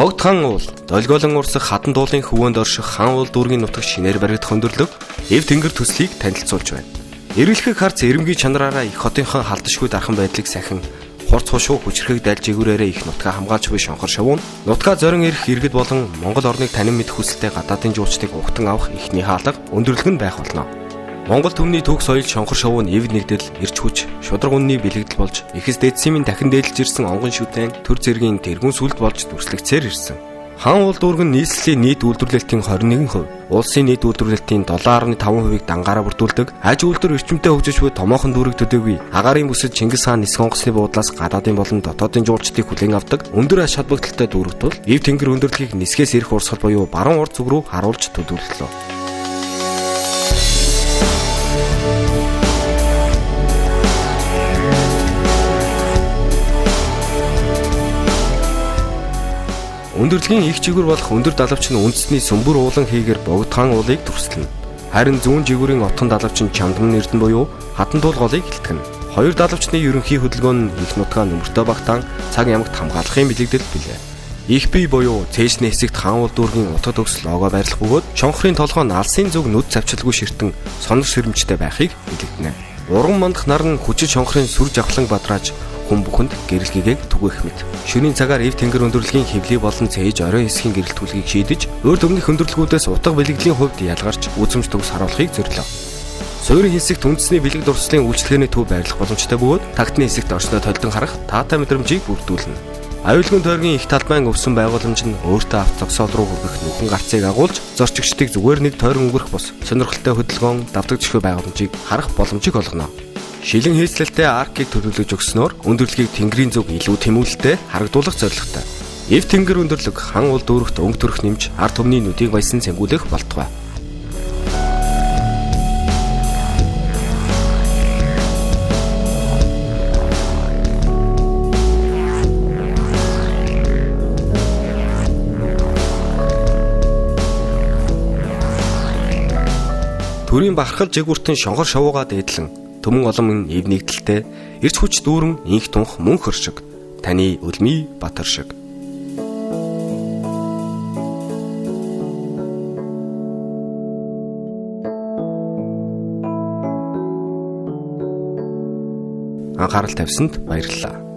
Богд хаан уул, долгиолон урсах хатан дуулын хөвөөнд орших хаан уул дүүргийн нутагт шинээр баригдах өндөрлөг эв тэнгэр төслийг танилцуулж байна. Эргэлхийг харц эрэмгийн чанараараа их хотынхон халдашгүй дархан байдлыг сахин хурц хушуу хүчрхэг дайлж игүүрээрээ их нутгаа хамгаалж буй шонхор шавуун нутгаа зорин ирэх иргэд болон Монгол орныг танин мэдэх хүсэлтэй гадаадын жуулчдыг угтан авах ихний хаалга өндөрлөг нь байх болно. Монгол төмний төгс соёл шонхор шавуун эв нэгдэл ирч хүч шудраг үнний бэлэгдэл болж ихэс дээдсийн дахин дээдлж ирсэн онгон шүтэн төр зэргийн тэргүүн сүлд болж дүрслэгцээр ирсэн. Хаан уул дүүрэг нь нийслэлийн нийт үйлдвэрлэлтийн 21%, улсын нийт үйлдвэрлэлтийн 7.5%-ийг дангаараа бүрдүүлдэг. Аж үйлдвэр эрчимтэй хөгжиж буй томоохон дүүрэг төдийгүй агаарын бүсэд Чингис хаан нисэх онгоцны буудлаас гадаадын болон дотоодын жуулчдыг хүлээн авдаг өндөр аж холбогдолтой дүүрэг тул эв тэнгэр өндөрлөгийг нисгээс ирэх урсгал буюу баруун урд зүг рүү харуулж төлөвлөлөө. Өндөрлөгийн их жигүүр болох өндөр далавч нь үндэсний сүмбэр уулан хийгэр Богд хаан уулыг төрслөнө. Харин зүүн жигүүрийн отхон далавч нь Чамдан эрдэнэ буюу Хатан дуул голыг илтгэнэ. Хоёр далавчны ерөнхий хөдөлгөөн нь их нутгаа нөмөртөө багтаан цаг ямагт хамгаалахын бэлэгдэл билээ. Их бий буюу цээжний хэсэгт хаан уул дүүргийн утга төгс лого байрлах бөгөөд шонхрын толгой нь алсын зүг нүд цавчилгүй ширтэн сонор сэрэмжтэй байхыг бэлэгдэнэ. Уран мандах нар нь хүчит шонхрын сүр жавхлан бадрааж хүн бүхэнд гэрэлхийгээг түгээх мэт. Шөнийн цагаар эв тэнгэр өндөрлөгийн хэвлий болон цээж орой хэсгийн гэрэлтүүлгийг шийдэж, өөр төмнөх өндөрлгүүдээс утга бэлгэдлийн хувьд ялгарч үзэмж төгс харуулахыг зорилоо. Суурийн хэсэгт үндэсний бэлэг дурслын үйлчлэгээний төв байрлах боломжтой бөгөөд тагтны хэсэгт орчноо толдон харах таатай мэдрэмжийг бүрдүүлнэ. Аюулгүй тойргийн их талбайн өвсөн байгууламж нь өөртөө авт зогсоол руу хүргэх нүхэн гарцыг агуулж, зорчигчдыг зүгээр нэг тойрон өнгөрөх бос сонирхолтой хөдөлгөөн давтагдчихгүй байгууламжийг харах боломжийг олгоно. Шилэн хийслэлтэй аркийг төлөвлөж өгснөөр өндөрлөгийг тэнгэрийн зүг илүү тэмүүлэлтэй харагдуулах зорилготой. Эв тэнгэр өндөрлөг хаан уул дүүрэгт өнгө төрөх нэмж ард түмний нүдийг баясан цэнгүүлэх болтугай. Төрийн бахархал жигүүртэн шонхор шавуугаа дээдлэн төмөн олон эв нэгдэлтэй эрч хүч дүүрэн инх тунх мөнх хөршиг таны өлмий батар шиг. Анхаарал тавьсанд баярлалаа.